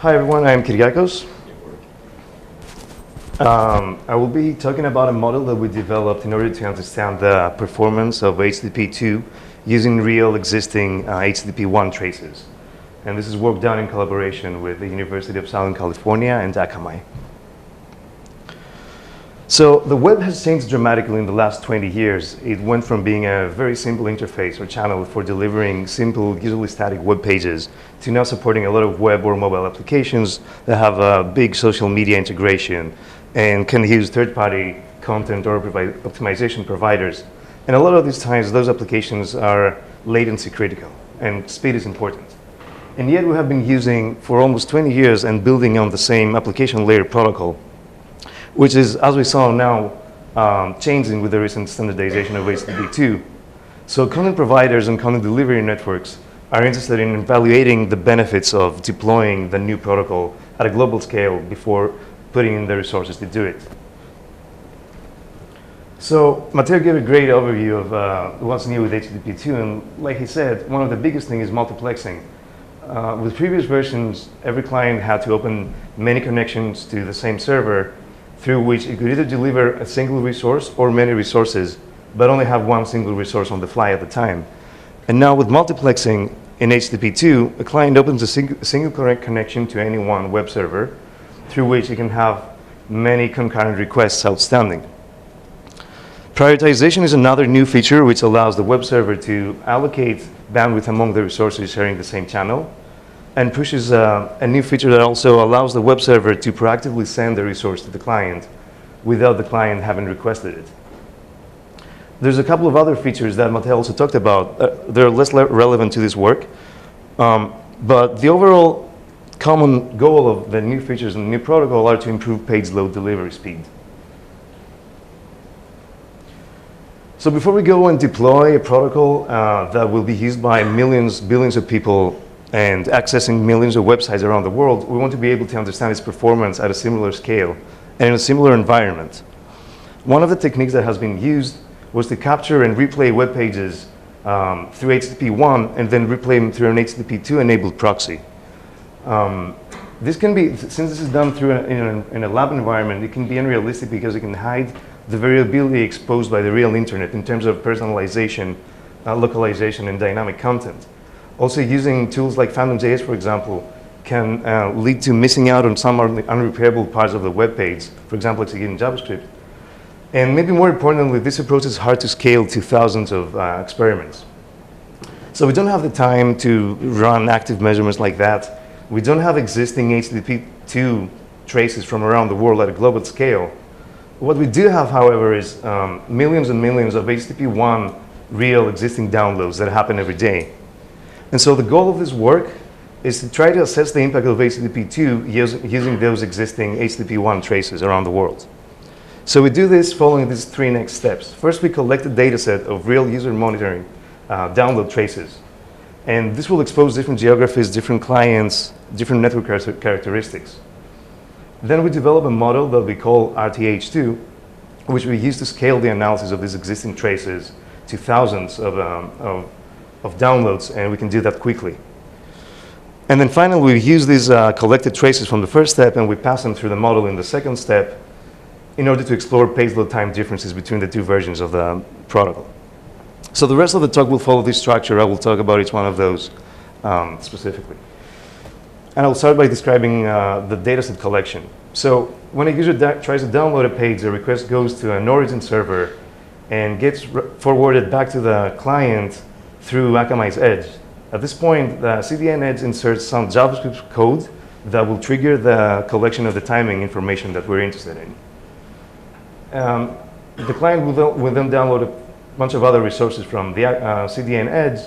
Hi everyone, I'm Kyriakos. I will be talking about a model that we developed in order to understand the performance of HTTP2 using real existing HTTP1 traces. And this is work done in collaboration with the University of Southern California and Akamai. So the web has changed dramatically in the last 20 years. It went from being a very simple interface or channel for delivering simple, usually static web pages to now supporting a lot of web or mobile applications that have a big social media integration and can use third-party content or optimization providers. And a lot of these times, those applications are latency critical, and speed is important. And yet we have been using for almost 20 years and building on the same application layer protocol, which is, as we saw now, changing with the recent standardization of HTTP2. So content providers and content delivery networks are interested in evaluating the benefits of deploying the new protocol at a global scale before putting in the resources to do it. So Matteo gave a great overview of what's new with HTTP2, and like he said, one of the biggest things is multiplexing. With previous versions, every client had to open many connections to the same server through which it could either deliver a single resource or many resources, but only have one single resource on the fly at the time. And now with multiplexing in HTTP2, a client opens a single connection to any one web server through which it can have many concurrent requests outstanding. Prioritization is another new feature which allows the web server to allocate bandwidth among the resources sharing the same channel, and pushes a new feature that also allows the web server to proactively send the resource to the client without the client having requested it. There's a couple of other features that Matteo also talked about. They're less relevant to this work, but the overall common goal of the new features and the new protocol are to improve page load delivery speed. So before we go and deploy a protocol that will be used by millions, billions of people and accessing millions of websites around the world, we want to be able to understand its performance at a similar scale and in a similar environment. One of the techniques that has been used was to capture and replay web pages through HTTP1 and then replay them through an HTTP2 enabled proxy. This can be, since this is done through in a lab environment, it can be unrealistic because it can hide the variability exposed by the real internet in terms of personalization, localization, and dynamic content. Also, using tools like Phantom.js, for example, can lead to missing out on some unrepairable parts of the web page, for example, executing JavaScript. And maybe more importantly, this approach is hard to scale to thousands of experiments. So we don't have the time to run active measurements like that. We don't have existing HTTP2 traces from around the world at a global scale. What we do have, however, is millions and millions of HTTP1 real existing downloads that happen every day. And so the goal of this work is to try to assess the impact of HTTP2 using those existing HTTP1 traces around the world. So we do this following these three next steps. First, we collect a data set of real user monitoring download traces. And this will expose different geographies, different clients, different network characteristics. Then we develop a model that we call RTH2, which we use to scale the analysis of these existing traces to thousands of downloads, and we can do that quickly. And then finally, we use these collected traces from the first step, and we pass them through the model in the second step in order to explore page load time differences between the two versions of the protocol. So the rest of the talk will follow this structure. I will talk about each one of those specifically. And I'll start by describing the dataset collection. So when a user tries to download a page, the request goes to an origin server and gets forwarded back to the client through Akamai's edge. At this point, the CDN edge inserts some JavaScript code that will trigger the collection of the timing information that we're interested in. The client will then download a bunch of other resources from the CDN edge,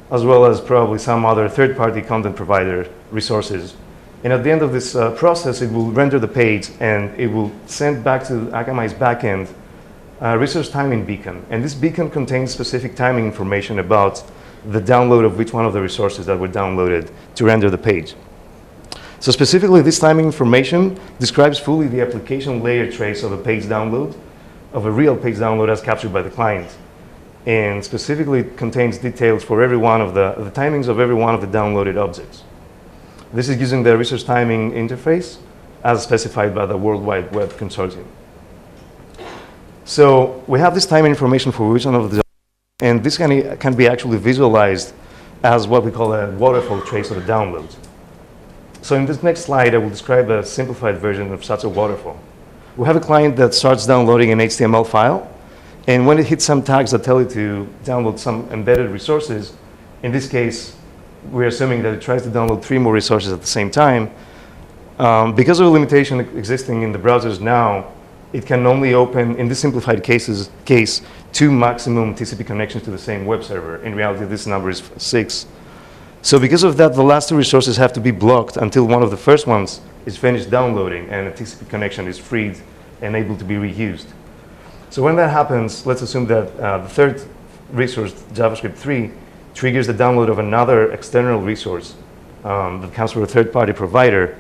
as well as probably some other third-party content provider resources. And at the end of this process, it will render the page, and it will send back to Akamai's backend a resource timing beacon. And this beacon contains specific timing information about the download of which one of the resources that were downloaded to render the page. So specifically, this timing information describes fully the application layer trace of a page download, of a real page download as captured by the client. And specifically, it contains details for every one of the timings of every one of the downloaded objects. This is using the resource timing interface as specified by the World Wide Web Consortium. So we have this timing information for each one of the, and this can be actually visualized as what we call a waterfall trace of the downloads. So in this next slide, I will describe a simplified version of such a waterfall. We have a client that starts downloading an HTML file, and when it hits some tags that tell it to download some embedded resources, in this case, we're assuming that it tries to download 3 more resources at the same time. Because of a limitation existing in the browsers now, it can only open, in this simplified case, 2 maximum TCP connections to the same web server. In reality, this number is 6. So because of that, the last 2 resources have to be blocked until one of the first ones is finished downloading and a TCP connection is freed and able to be reused. So when that happens, let's assume that the third resource, JavaScript 3, triggers the download of another external resource that comes from a third-party provider.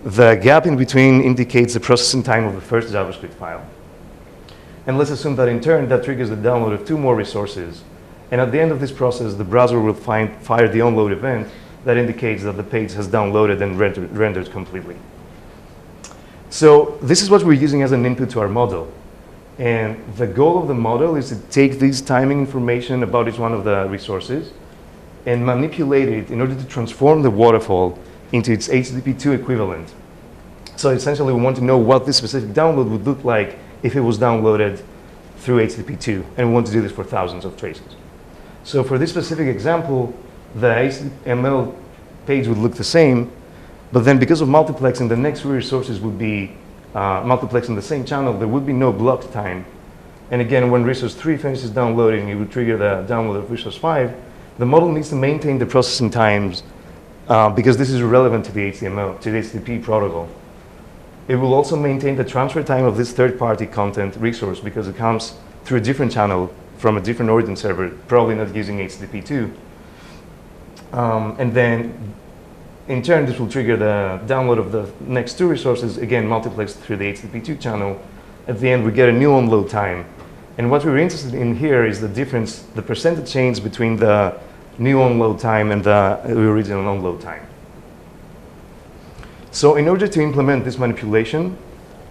The gap in between indicates the processing time of the first JavaScript file. And let's assume that in turn, that triggers the download of 2 more resources. And at the end of this process, the browser will fire the onload event that indicates that the page has downloaded and rendered completely. So this is what we're using as an input to our model. And the goal of the model is to take this timing information about each one of the resources and manipulate it in order to transform the waterfall into its HTTP2 equivalent. So essentially, we want to know what this specific download would look like if it was downloaded through HTTP2. And we want to do this for thousands of traces. So for this specific example, the HTML page would look the same, but then because of multiplexing, the next 3 resources would be multiplexing the same channel. There would be no blocked time. And again, when resource 3 finishes downloading, it would trigger the download of resource 5. The model needs to maintain the processing times because this is relevant to the HTML, to the HTTP protocol. It will also maintain the transfer time of this third-party content resource because it comes through a different channel from a different origin server, probably not using HTTP2. And then, in turn, this will trigger the download of the next 2 resources, again, multiplexed through the HTTP2 channel. At the end, we get a new onload time. And what we're interested in here is the difference, the percentage change between the new onload time and the original onload time. So in order to implement this manipulation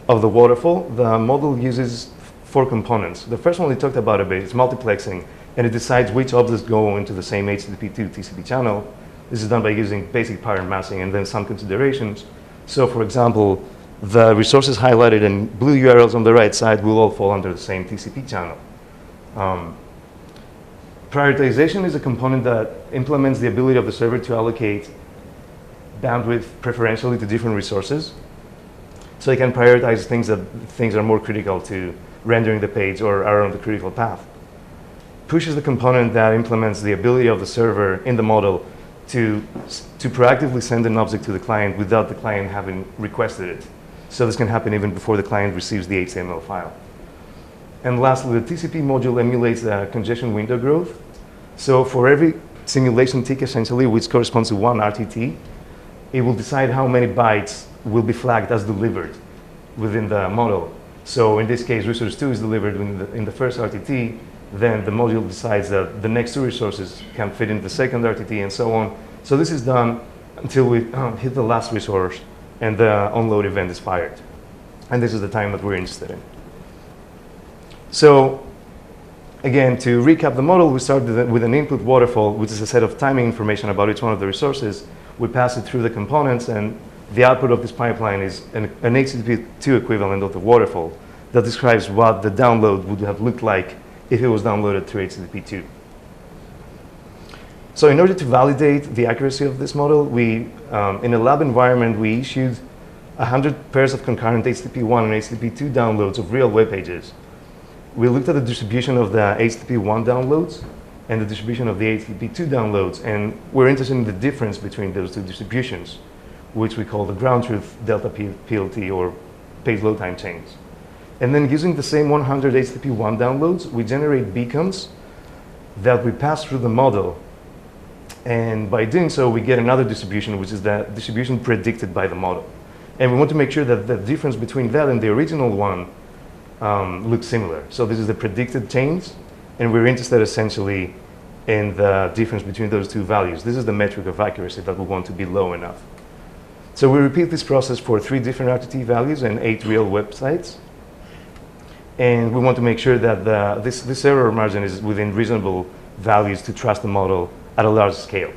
of the waterfall, the model uses 4 components. The first one we talked about a bit is multiplexing, and it decides which objects go into the same HTTP2 TCP channel. This is done by using basic pattern matching and then some considerations. So for example, the resources highlighted in blue URLs on the right side will all fall under the same TCP channel. Prioritization is a component that implements the ability of the server to allocate bandwidth preferentially to different resources. So it can prioritize things that are more critical to rendering the page or are on the critical path. Push is the component that implements the ability of the server in the model to proactively send an object to the client without the client having requested it. So this can happen even before the client receives the HTML file. And lastly, the TCP module emulates the congestion window growth. So for every simulation tick, essentially, which corresponds to 1 RTT, it will decide how many bytes will be flagged as delivered within the model. So in this case, resource 2 is delivered in the first RTT, then the module decides that the next 2 resources can fit in the second RTT and so on. So this is done until we hit the last resource and the onload event is fired. And this is the time that we're interested in. So again, to recap the model, we start with an input waterfall, which is a set of timing information about each one of the resources. We pass it through the components, and the output of this pipeline is an HTTP2 equivalent of the waterfall that describes what the download would have looked like if it was downloaded through HTTP2. So in order to validate the accuracy of this model, we, in a lab environment, we issued 100 pairs of concurrent HTTP1 and HTTP2 downloads of real web pages. We looked at the distribution of the HTTP1 downloads and the distribution of the HTTP2 downloads, and we're interested in the difference between those 2 distributions, which we call the ground truth delta PLT or page load time chains. And then using the same 100 HTTP1 downloads, we generate beacons that we pass through the model. And by doing so, we get another distribution, which is the distribution predicted by the model. And we want to make sure that the difference between that and the original one looks similar. So this is the predicted chains, and we're interested essentially in the difference between those 2 values. This is the metric of accuracy that we want to be low enough. So we repeat this process for 3 different RTT values and 8 real websites. And we want to make sure that this error margin is within reasonable values to trust the model at a large scale.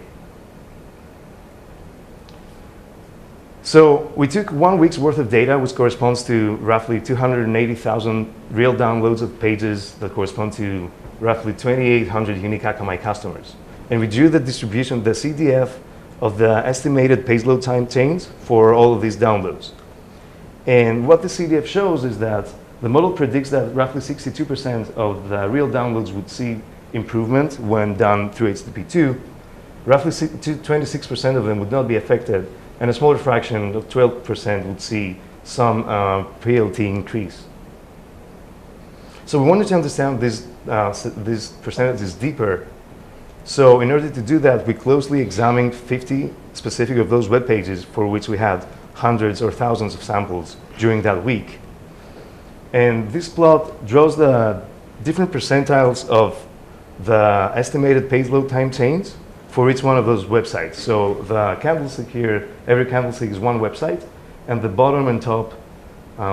So we took 1 week's worth of data, which corresponds to roughly 280,000 real downloads of pages that correspond to roughly 2,800 unique Akamai customers. And we drew the distribution, the CDF, of the estimated page load time chains for all of these downloads. And what the CDF shows is that the model predicts that roughly 62% of the real downloads would see improvement when done through HTTP2. Roughly 26% of them would not be affected, and a smaller fraction of 12% would see some PLT increase. So we wanted to understand these percentages deeper. So in order to do that, we closely examined 50 specific of those web pages for which we had hundreds or thousands of samples during that week. And this plot draws the different percentiles of the estimated page load time chains for each one of those websites. So the candlestick here, every candlestick is one website, and the bottom and top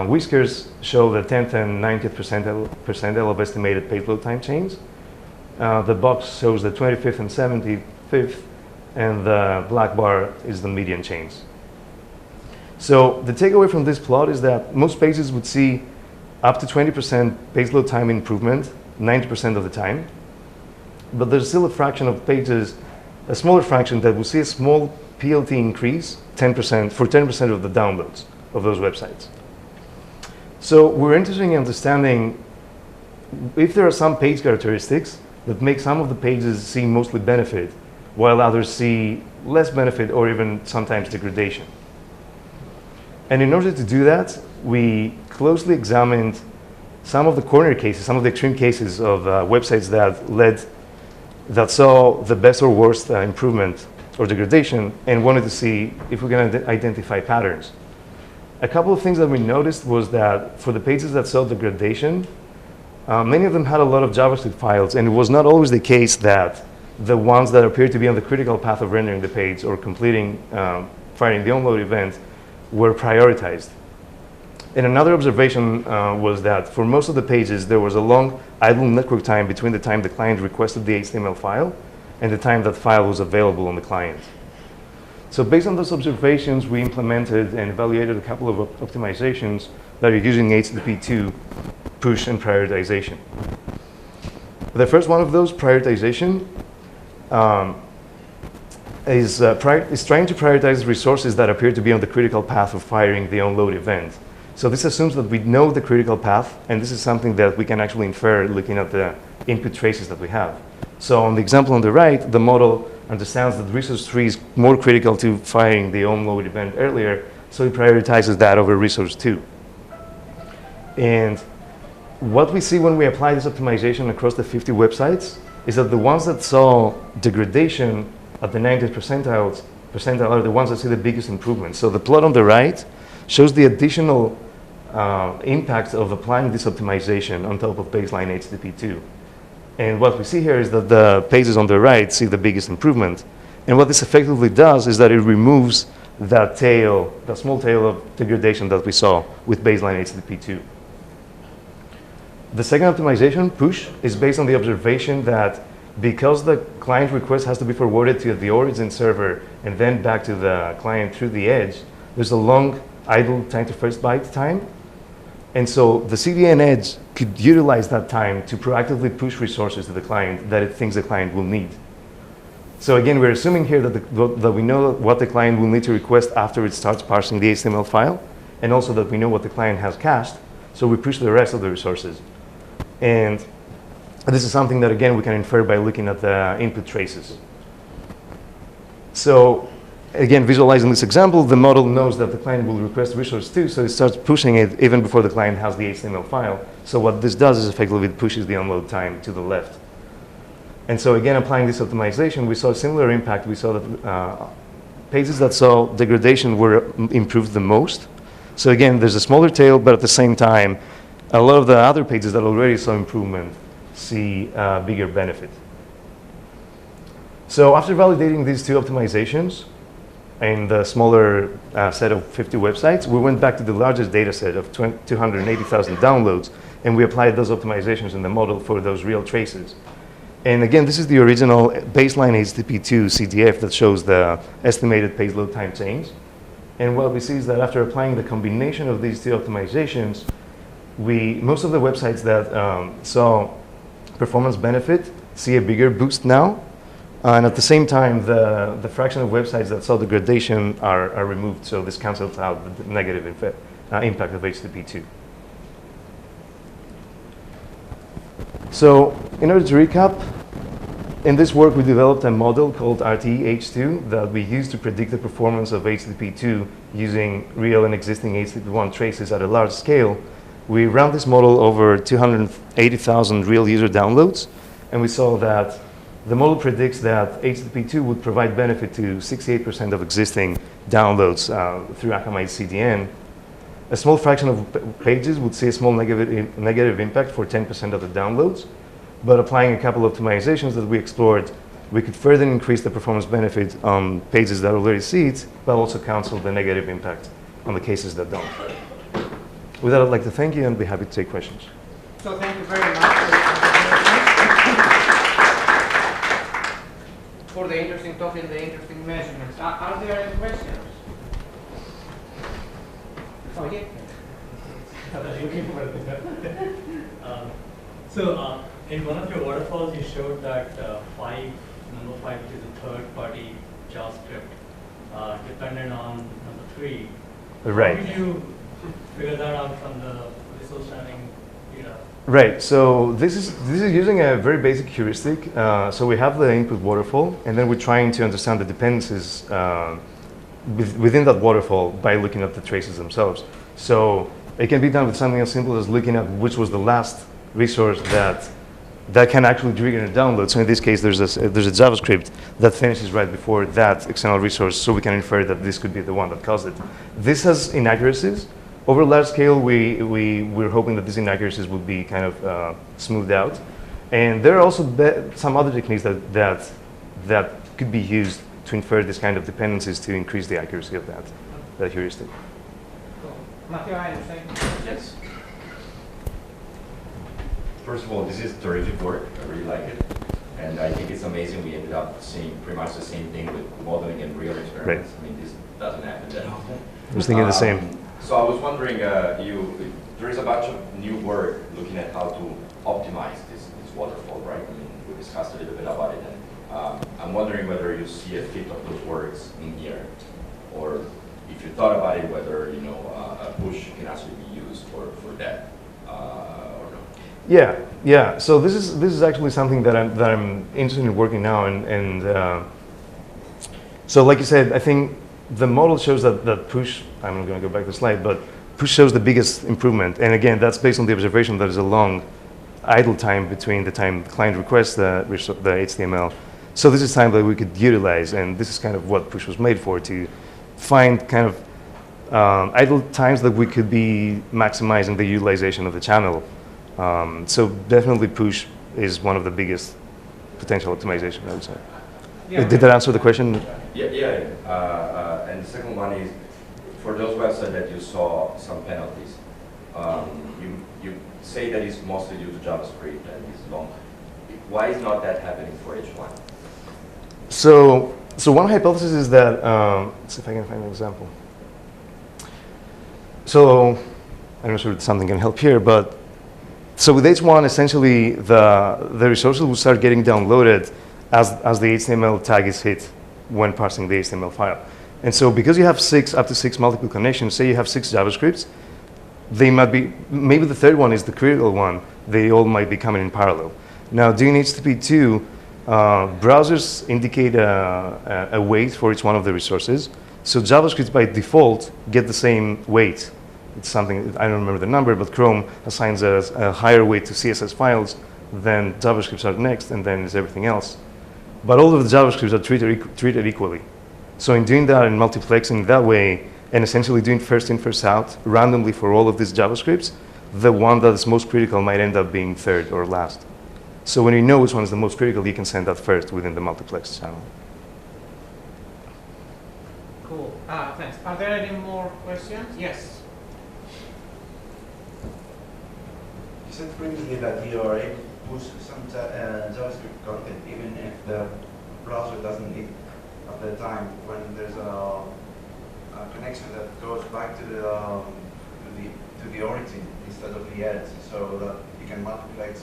whiskers show the 10th and 90th percentile of estimated page load time chains. The box shows the 25th and 75th, and the black bar is the median chains. So the takeaway from this plot is that most pages would see up to 20% page load time improvement 90% of the time, but there's still a fraction of pages, a smaller fraction, that will see a small PLT increase 10% for 10% of the downloads of those websites. So we're interested in understanding if there are some page characteristics that make some of the pages see mostly benefit, while others see less benefit or even sometimes degradation. And in order to do that, we closely examined some of the corner cases, some of the extreme cases of websites that saw the best or worst improvement or degradation, and wanted to see if we can identify patterns. A couple of things that we noticed was that for the pages that saw degradation, many of them had a lot of JavaScript files, and it was not always the case that the ones that appeared to be on the critical path of rendering the page or completing firing the onload event were prioritized. And another observation was that for most of the pages, there was a long idle network time between the time the client requested the HTML file and the time that file was available on the client. So based on those observations, we implemented and evaluated a couple of optimizations that are using HTTP2 push and prioritization. The first one of those, prioritization, is trying to prioritize resources that appear to be on the critical path of firing the onload event. So this assumes that we know the critical path, and this is something that we can actually infer looking at the input traces that we have. So on the example on the right, the model understands that resource 3 is more critical to firing the onload event earlier, so it prioritizes that over resource 2. And what we see when we apply this optimization across the 50 websites is that the ones that saw degradation at the 90th percentile are the ones that see the biggest improvement. So the plot on the right shows the additional impact of applying this optimization on top of baseline HTTP2. And what we see here is that the pages on the right see the biggest improvement. And what this effectively does is that it removes that tail, the small tail of degradation that we saw with baseline HTTP2. The second optimization, push, is based on the observation that because the client request has to be forwarded to the origin server and then back to the client through the edge, there's a long idle time to first byte time. And so the CDN edge could utilize that time to proactively push resources to the client that it thinks the client will need. So again, we're assuming here that we know what the client will need to request after it starts parsing the HTML file, and also that we know what the client has cached, so we push the rest of the resources. And this is something that, again, we can infer by looking at the input traces. So again, visualizing this example, the model knows that the client will request resource 2, so it starts pushing it even before the client has the HTML file. So what this does is effectively it pushes the unload time to the left. And so again, applying this optimization, we saw a similar impact. We saw that pages that saw degradation were improved the most. So again, there's a smaller tail, but at the same time, a lot of the other pages that already saw improvement see bigger benefit. So after validating these two optimizations, in the smaller set of 50 websites, we went back to the largest data set of 280,000 downloads, and we applied those optimizations in the model for those real traces. And again, this is the original baseline HTTP2 CDF that shows the estimated page load time change. And what we see is that after applying the combination of these two optimizations, most of the websites that saw performance benefit see a bigger boost now. And at the same time, the fraction of websites that saw degradation are removed. So this cancels out the negative impact of HTTP2. So in order to recap, in this work, we developed a model called RTE-H2 that we use to predict the performance of HTTP2 using real and existing HTTP1 traces at a large scale. We ran this model over 280,000 real user downloads, and we saw that the model predicts that HTTP2 would provide benefit to 68% of existing downloads through Akamai CDN. A small fraction of pages would see a small negative impact for 10% of the downloads. But applying a couple of optimizations that we explored, we could further increase the performance benefit on pages that already see it, but also cancel the negative impact on the cases that don't. With that, I'd like to thank you and be happy to take questions. So thank you very much for the interesting talk and the interesting measurements. Are there any questions? Oh, yeah. In one of your waterfalls, you showed that number 5, which is a third-party JavaScript, depended on number 3. Right. How did you figure that out from the resource sharing data? Right. So this is using a very basic heuristic. So we have the input waterfall, and then we're trying to understand the dependencies within that waterfall by looking at the traces themselves. So it can be done with something as simple as looking at which was the last resource that can actually trigger a download. So in this case, there's a JavaScript that finishes right before that external resource, so we can infer that this could be the one that caused it. This has inaccuracies. Over a large scale, we're hoping that these inaccuracies would be kind of smoothed out. And there are also some other techniques that could be used to infer this kind of dependencies to increase the accuracy of that heuristic. Cool. Matthew, I understand. Yes. First of all, this is terrific work. I really like it. And I think it's amazing we ended up seeing pretty much the same thing with modeling and real experiments. Right. I mean, this doesn't happen that often. I was thinking the same. So I was wondering, there is a bunch of new work looking at how to optimize this waterfall, right? I mean, we discussed a little bit about it. And I'm wondering whether you see a fit of those works in here, or if you thought about it, whether a push can actually be used for that. Yeah. So this is actually something that I'm interested in working now, and so like you said, I think the model shows that push. I'm not going to go back to the slide, but push shows the biggest improvement, and again, that's based on the observation that there's a long idle time between the time the client requests the HTML. So this is time that we could utilize, and this is kind of what push was made for, to find kind of idle times that we could be maximizing the utilization of the channel. So definitely push is one of the biggest potential optimization, I would say. Yeah. Did that answer the question? Yeah. And the second one is, for those websites that you saw some penalties, you say that it's mostly due to JavaScript and it's long. Why is not that happening for H1? So one hypothesis is that, let's see if I can find an example. So I'm not sure if something can help here, but so with H1, essentially the resources will start getting downloaded as the HTML tag is hit when parsing the HTML file. And so because you have up to six multiple connections, say you have 6 JavaScripts, they might be, maybe the third one is the critical one, they all might be coming in parallel. Now doing HTTP2, browsers indicate a weight for each one of the resources. So JavaScripts by default get the same weight. It's something, I don't remember the number, but Chrome assigns a higher weight to CSS files, then JavaScripts are next, and then is everything else. But all of the JavaScripts are treated equally. So in doing that and multiplexing that way, and essentially doing first in, first out, randomly for all of these JavaScripts, the one that is most critical might end up being third or last. So when you know which one is the most critical, you can send that first within the multiplex channel. Cool. Thanks. Are there any more questions? Yes. You said previously that you are able to push some JavaScript content even if the browser doesn't need at the time when there's a connection that goes back to the origin instead of the edge, so that you can manipulate,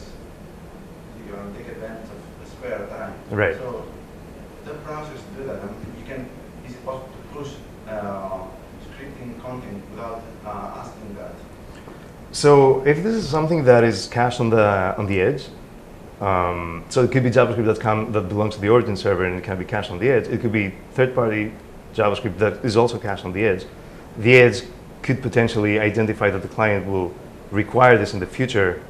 you know, take advantage of the spare time. Right. So the browsers do that, and is it possible to push scripting content without asking that? So if this is something that is cached on the edge, so it could be JavaScript that belongs to the origin server and it can be cached on the edge. It could be third-party JavaScript that is also cached on the edge. The edge could potentially identify that the client will require this in the future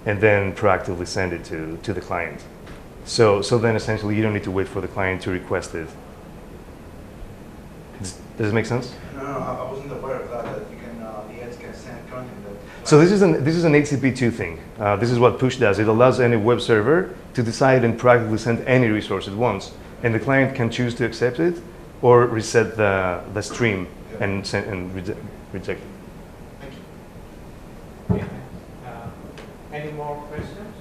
and then proactively send it to the client. So then essentially you don't need to wait for the client to request it. Does it make sense? No, I wasn't aware of that you can, the edge can send content that... So this is an HTTP2 thing. This is what push does. It allows any web server to decide and proactively send any resource at once, and the client can choose to accept it or reset the stream and reject it. Thank you. Okay. Any more questions?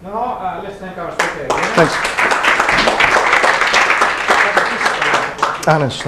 No. Let's thank our speaker again. Thanks. Anas.